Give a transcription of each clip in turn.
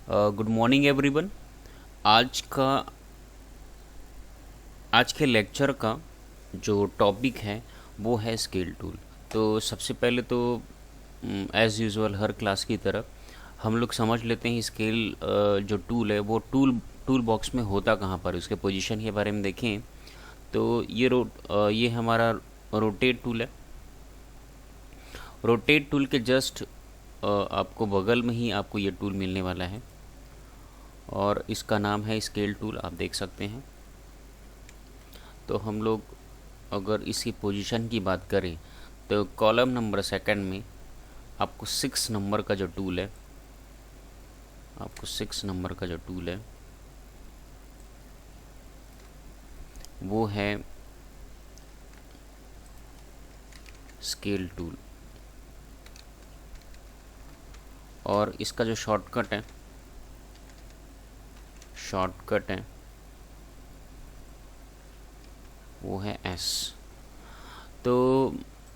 Good morning everyone. आज का आज के लेक्चर का जो टॉपिक है वो है स्केल टूल। तो सबसे पहले तो एज़ यूजुअल हर क्लास की तरह हम लोग समझ लेते हैं स्केल जो टूल है वो टूल बॉक्स में होता कहाँ पर, उसके पोजीशन के बारे में देखें। तो ये हमारा रोटेट टूल है। रोटेट टूल के जस्ट आपको बगल में ही आपको ये टूल मिलने वाला है और इसका नाम है स्केल टूल, आप देख सकते हैं। तो हम लोग अगर इसकी पोजीशन की बात करें तो कॉलम नंबर सेकंड में आपको 6 नंबर का जो टूल है, वो है स्केल टूल। और इसका जो शॉर्टकट है वो है एस। तो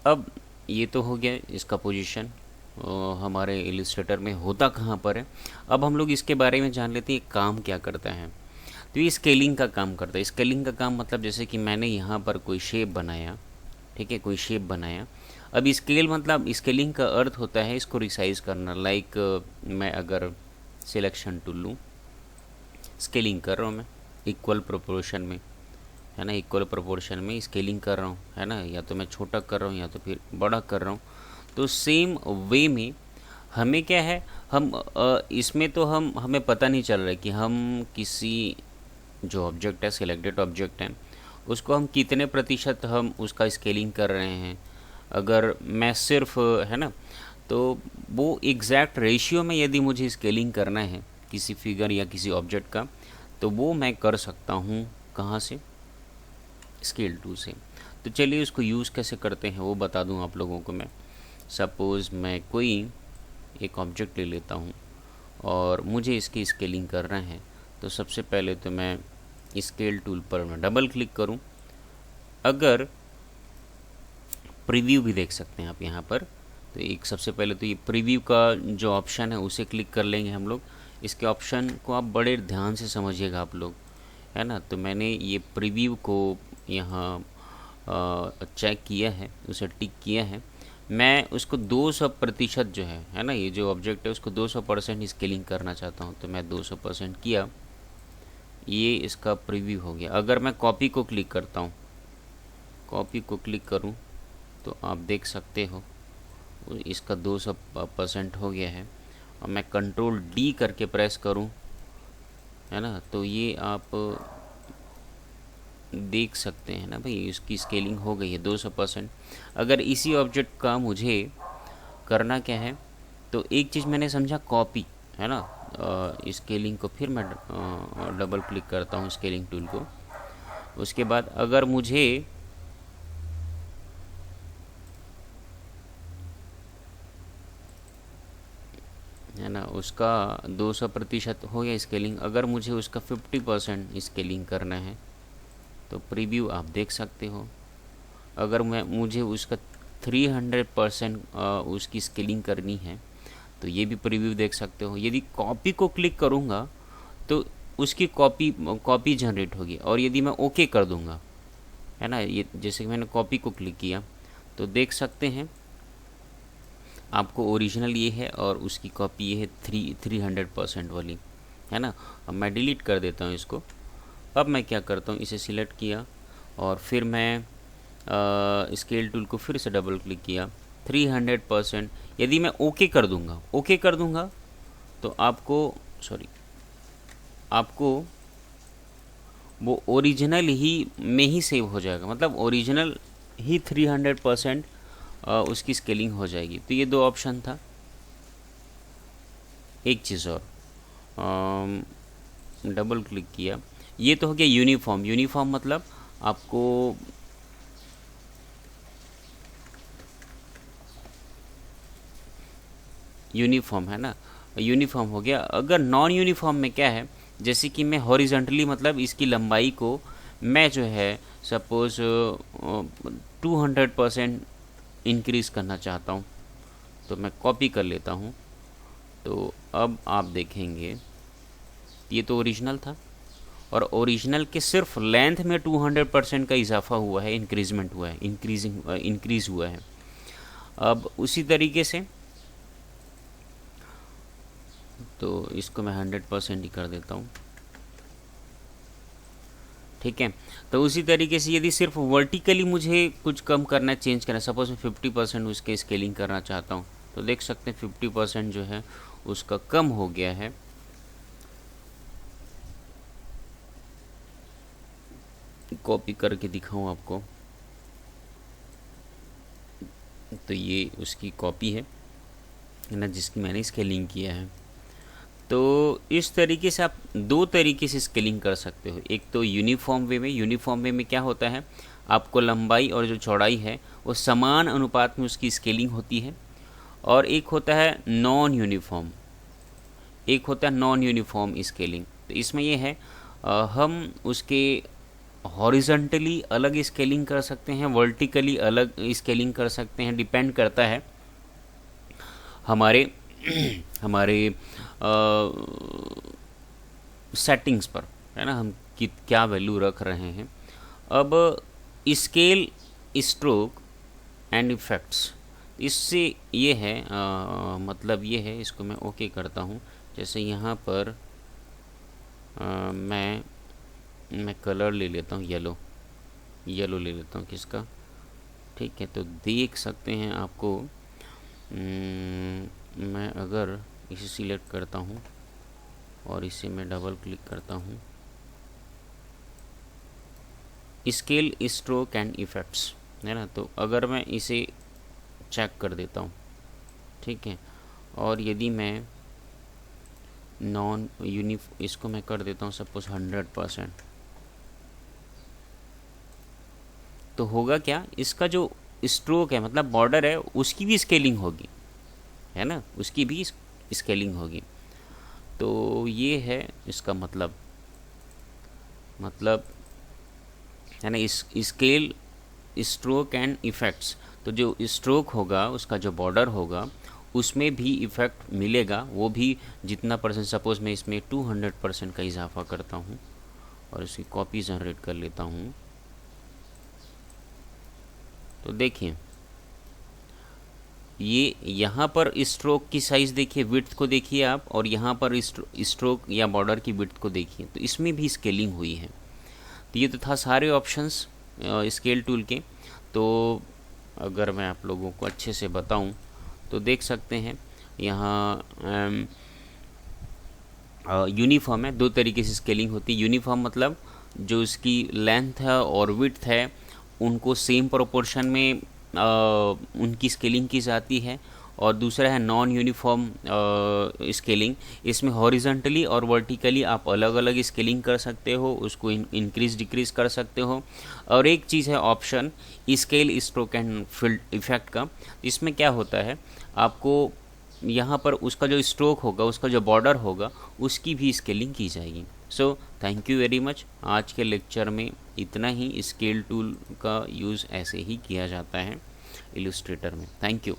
अब ये तो हो गया इसका पोजीशन हमारे इलिस्ट्रेटर में होता कहाँ पर है। अब हम लोग इसके बारे में जान लेते हैं ये काम क्या करता है। तो ये स्केलिंग का काम करता है। स्केलिंग का काम मतलब जैसे कि मैंने यहाँ पर कोई शेप बनाया, ठीक है, कोई शेप बनाया। अब स्केल मतलब स्केलिंग का अर्थ होता है इसको रिसाइज करना। लाइक मैं अगर सिलेक्शन टूल लूँ, स्केलिंग कर रहा हूँ मैं इक्वल प्रोपोर्शन में, है ना, इक्वल प्रोपोर्शन में स्केलिंग कर रहा हूँ, है ना, या तो मैं छोटा कर रहा हूँ या तो फिर बड़ा कर रहा हूँ। तो सेम वे में हमें क्या है, हम इसमें तो हमें पता नहीं चल रहा है कि हम किसी जो ऑब्जेक्ट है, सिलेक्टेड ऑब्जेक्ट है, उसको हम कितने प्रतिशत हम उसका स्केलिंग कर रहे हैं। अगर मैं सिर्फ, है ना, तो वो एग्जैक्ट रेशियो में यदि मुझे स्केलिंग करना है किसी फिगर या किसी ऑब्जेक्ट का, तो वो मैं कर सकता हूँ कहाँ से, स्केल टूल से। तो चलिए उसको यूज़ कैसे करते हैं वो बता दूँ आप लोगों को मैं। सपोज़ मैं कोई एक ऑब्जेक्ट ले लेता हूँ और मुझे इसकी स्केलिंग करना है। तो सबसे पहले तो मैं स्केल टूल पर मैं डबल क्लिक करूँ। अगर प्रीव्यू भी देख सकते हैं आप यहाँ पर, तो एक सबसे पहले तो ये प्रीव्यू का जो ऑप्शन है उसे क्लिक कर लेंगे हम लोग। इसके ऑप्शन को आप बड़े ध्यान से समझिएगा आप लोग, है ना। तो मैंने ये प्रीव्यू को यहाँ चेक किया है, उसे टिक किया है। मैं उसको 200% जो है ना, ये जो ऑब्जेक्ट है उसको 200% स्केलिंग करना चाहता हूँ। तो मैं 200% किया, ये इसका प्रीव्यू हो गया। अगर मैं कॉपी को क्लिक करता हूँ, कॉपी को क्लिक करूँ, तो आप देख सकते हो इसका 200% हो गया है। और मैं कंट्रोल डी करके प्रेस करूँ, है ना, तो ये आप देख सकते हैं ना भाई, इसकी स्केलिंग हो गई है 200%। अगर इसी ऑब्जेक्ट का मुझे करना क्या है, तो एक चीज़ मैंने समझा, कॉपी, है ना, स्केलिंग को फिर मैं डबल क्लिक करता हूँ स्केलिंग टूल को। उसके बाद अगर मुझे है ना उसका 200% हो गया स्केलिंग। अगर मुझे उसका 50% स्केलिंग करना है तो प्रीव्यू आप देख सकते हो। अगर मुझे उसका 300% उसकी स्केलिंग करनी है तो ये भी प्रीव्यू देख सकते हो। यदि कॉपी को क्लिक करूँगा तो उसकी कॉपी जनरेट होगी। और यदि मैं ओके कर दूँगा, है ना, ये जैसे कि मैंने कॉपी को क्लिक किया, तो देख सकते हैं आपको ओरिजिनल ये है और उसकी कॉपी ये है 300% वाली, है ना। अब मैं डिलीट कर देता हूँ इसको। अब मैं क्या करता हूँ, इसे सिलेक्ट किया और फिर मैं स्केल टूल को फिर से डबल क्लिक किया, 300%। यदि मैं ओके कर दूँगा तो आपको वो ओरिजिनल ही में ही सेव हो जाएगा, मतलब ओरिजिनल ही 300% उसकी स्केलिंग हो जाएगी। तो ये दो ऑप्शन था। एक चीज़ और, डबल क्लिक किया, ये तो हो गया यूनिफॉर्म मतलब आपको यूनिफॉर्म, है ना, यूनिफॉर्म हो गया। अगर नॉन यूनिफॉर्म में क्या है, जैसे कि मैं हॉरिजॉन्टली मतलब इसकी लंबाई को मैं जो है सपोज़ 200% इंक्रीज़ करना चाहता हूँ, तो मैं कॉपी कर लेता हूँ। तो अब आप देखेंगे ये तो ओरिजिनल था, और ओरिजिनल के सिर्फ लेंथ में 200% का इजाफा हुआ है, इंक्रीजमेंट हुआ है, इंक्रीज हुआ है। अब उसी तरीके से तो इसको मैं 100% ही कर देता हूँ, ठीक है। तो उसी तरीके से यदि सिर्फ वर्टिकली मुझे कुछ कम करना है, चेंज करना है, सपोज मैं 50% उसके स्केलिंग करना चाहता हूँ, तो देख सकते हैं 50% जो है उसका कम हो गया है। कॉपी करके दिखाऊं आपको, तो ये उसकी कॉपी है ना, जिसकी मैंने स्केलिंग किया है। तो इस तरीके से आप दो तरीके से स्केलिंग कर सकते हो। एक तो यूनिफॉर्म वे में, यूनिफॉर्म वे में क्या होता है, आपको लंबाई और जो चौड़ाई है वो समान अनुपात में उसकी स्केलिंग होती है। और एक होता है नॉन यूनिफॉर्म, एक होता है नॉन यूनिफॉर्म स्केलिंग। तो इसमें ये है हम उसके हॉरिजॉन्टली अलग स्केलिंग कर सकते हैं, वर्टिकली अलग स्केलिंग कर सकते हैं, डिपेंड करता है हमारे हमारे सेटिंग्स पर, है ना, हम क्या वैल्यू रख रहे हैं। अब स्केल, स्ट्रोक एंड इफ़ेक्ट्स, इससे ये है मतलब ये है, इसको मैं ओके करता हूँ। जैसे यहाँ पर मैं कलर ले लेता हूँ, येलो ले लेता हूँ किसका, ठीक है। तो देख सकते हैं आपको, मैं अगर इसे सिलेक्ट करता हूँ और इसे मैं डबल क्लिक करता हूँ, स्केल, स्ट्रोक एंड इफ़ेक्ट्स, है ना। तो अगर मैं इसे चेक कर देता हूँ, ठीक है, और यदि मैं नॉन यूनिफ इसको मैं कर देता हूँ सपोज 100%, तो होगा क्या, इसका जो स्ट्रोक है मतलब बॉर्डर है उसकी भी स्केलिंग होगी, है ना, उसकी भी स्केलिंग होगी। तो ये है इसका मतलब है ना, इस स्केल, स्ट्रोक एंड इफ़ेक्ट्स। तो जो स्ट्रोक होगा उसका जो बॉर्डर होगा उसमें भी इफ़ेक्ट मिलेगा, वो भी जितना परसेंट, सपोज़ मैं इसमें 200% का इजाफा करता हूँ और इसकी कॉपी जनरेट कर लेता हूँ। तो देखिए ये यहाँ पर स्ट्रोक की साइज़ देखिए, विड्थ को देखिए आप, और यहाँ पर स्ट्रोक या बॉर्डर की विड्थ को देखिए, तो इसमें भी स्केलिंग हुई है। तो ये तो था सारे ऑप्शंस स्केल टूल के। तो अगर मैं आप लोगों को अच्छे से बताऊं तो देख सकते हैं यहाँ यूनिफॉर्म है, दो तरीके से स्केलिंग होती है। यूनिफॉर्म मतलब जो इसकी लेंथ है और विड्थ है उनको सेम प्रोपोर्शन में उनकी स्केलिंग की जाती है। और दूसरा है नॉन यूनिफॉर्म स्केलिंग, इसमें हॉरिजॉन्टली और वर्टिकली आप अलग अलग स्केलिंग कर सकते हो, उसको इंक्रीज डिक्रीज कर सकते हो। और एक चीज़ है option scale, stroke and field effect का। इसमें क्या होता है, आपको यहाँ पर उसका जो स्ट्रोक होगा, उसका जो बॉर्डर होगा, उसकी भी स्केलिंग की जाएगी। So thank you very much. आज के लेक्चर में इतना ही। स्केल टूल का यूज़ ऐसे ही किया जाता है इलस्ट्रेटर में। Thank you.